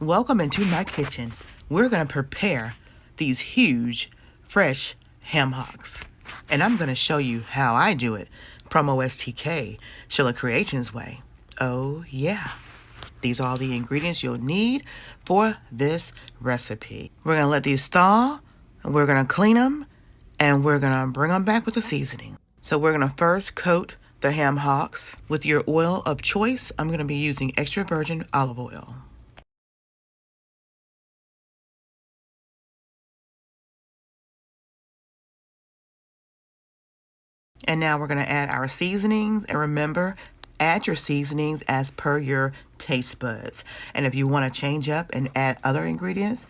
Welcome into my kitchen. We're going to prepare these huge, fresh ham hocks. And I'm going to show you how I do it. PromoSTK, Sheila Creations way. Oh yeah. These are all the ingredients you'll need for this recipe. We're going to let these thaw. We're going to clean them. And we're going to bring them back with the seasoning. So we're going to first coat the ham hocks with your oil of choice. I'm going to be using extra virgin olive oil. And now we're going to add our seasonings. And remember, add your seasonings as per your taste buds. And if you want to change up and add other ingredients,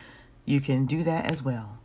you can do that as well.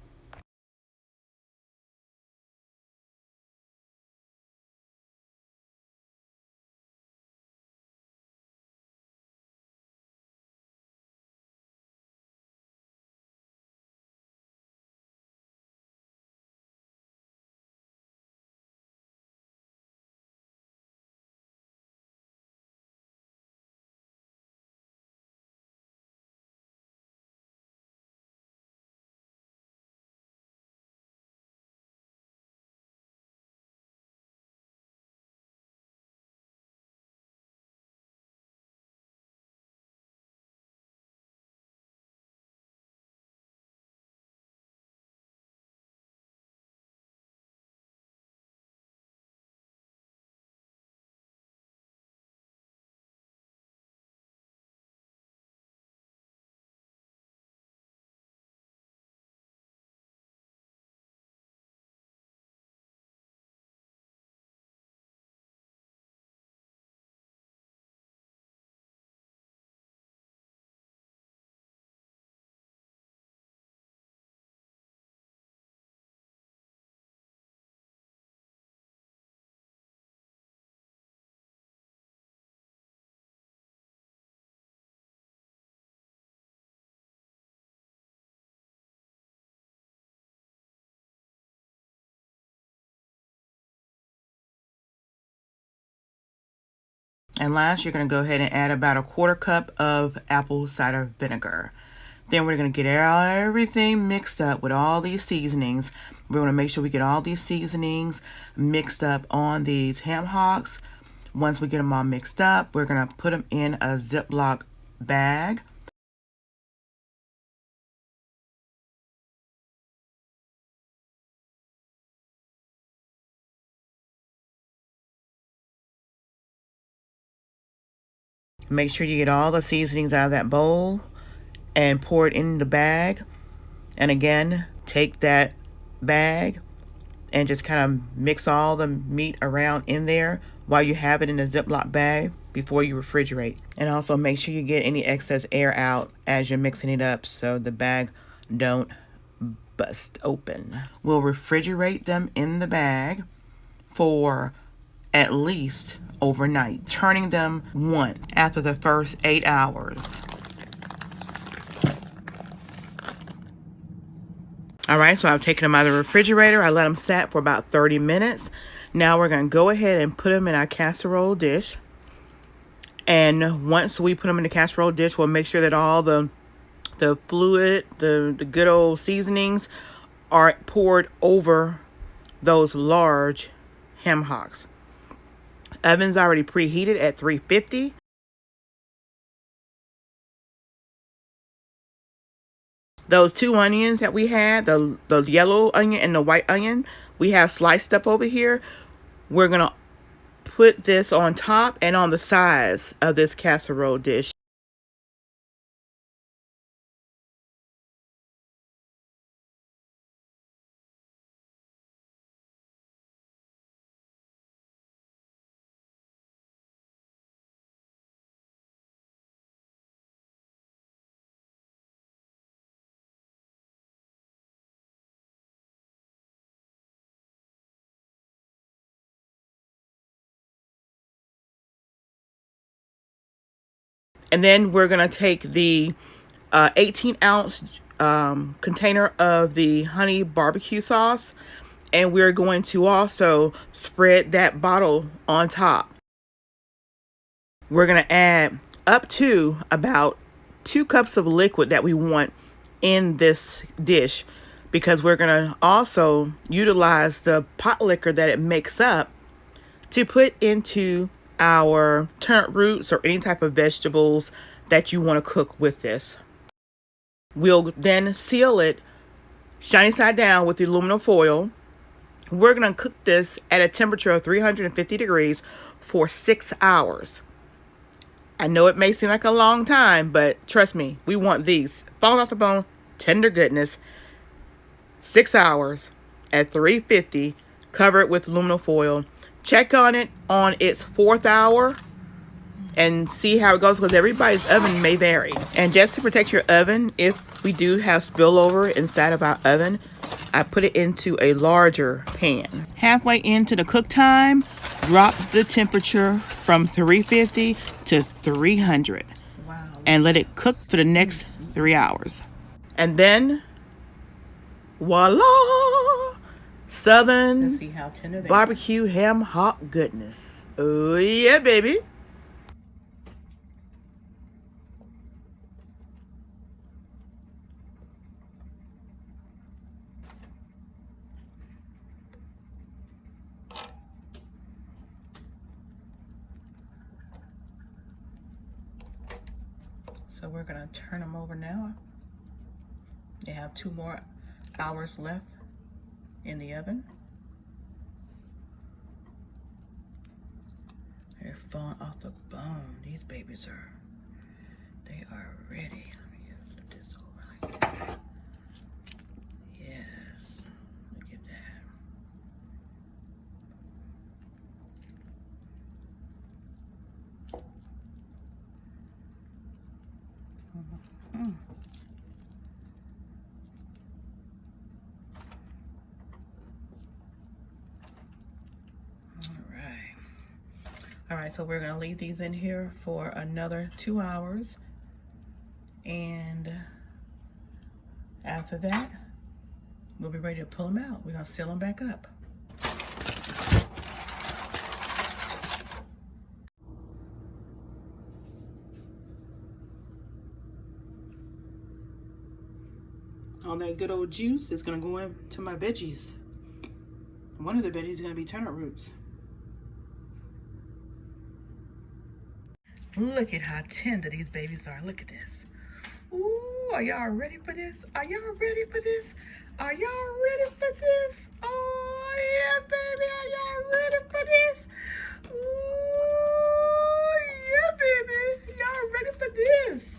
And last, you're going to go ahead and add about a 1/4 cup of apple cider vinegar. Then we're going to get everything mixed up with all these seasonings. We're going to make sure we get all these seasonings mixed up on these ham hocks. Once we get them all mixed up, we're going to put them in a Ziploc bag. Make sure you get all the seasonings out of that bowl and pour it in the bag. And again, take that bag and just kind of mix all the meat around in there while you have it in a Ziploc bag before you refrigerate. And also make sure you get any excess air out as you're mixing it up so the bag don't bust open. We'll refrigerate them in the bag for at least overnight, turning them once after the first 8 hours. All right, so I've taken them out of the refrigerator. I let them sat for about 30 minutes. Now we're going to go ahead and put them in our casserole dish. And once we put them in the casserole dish, we'll make sure that all the fluid, the good old seasonings are poured over those large ham hocks. Oven's already preheated at 350. Those 2 onions that we had, the yellow onion and the white onion, we have sliced up over here. We're going to put this on top and on the sides of this casserole dish. And then we're going to take the 18-ounce container of the honey barbecue sauce, and we're going to also spread that bottle on top. We're going to add up to about 2 cups of liquid that we want in this dish, because we're gonna also utilize the pot liquor that it makes up to put into our turnip roots or any type of vegetables that you want to cook with this. We'll then seal it shiny side down with the aluminum foil. We're going to cook this at a temperature of 350 degrees for 6 hours. I know it may seem like a long time, but trust me, we want these falling off the bone, tender goodness. 6 hours at 350, cover it with aluminum foil. Check on it on its 4th hour and see how it goes, because everybody's oven may vary. And just to protect your oven, if we do have spillover inside of our oven, I put it into a larger pan. Halfway into the cook time, drop the temperature from 350 to 300. Wow. And let it cook for the next 3 hours. And then, voila! Southern Let's see how tender they barbecue ham hock goodness. Oh yeah, baby. So we're gonna turn them over now. They have 2 more hours left in the oven. They're falling off the bone. These babies they are ready. Let me just flip this over like that. Yes, look at that. Mm-hmm. All right, so we're gonna leave these in here for another 2 hours. And after that, we'll be ready to pull them out. We're gonna seal them back up. All that good old juice is gonna go into my veggies. One of the veggies is gonna be turnip roots. Look at how tender these babies are. Look at this. Ooh, are y'all ready for this? Are y'all ready for this? Are y'all ready for this? Oh, yeah, baby. Are y'all ready for this? Ooh, yeah, baby. Y'all ready for this?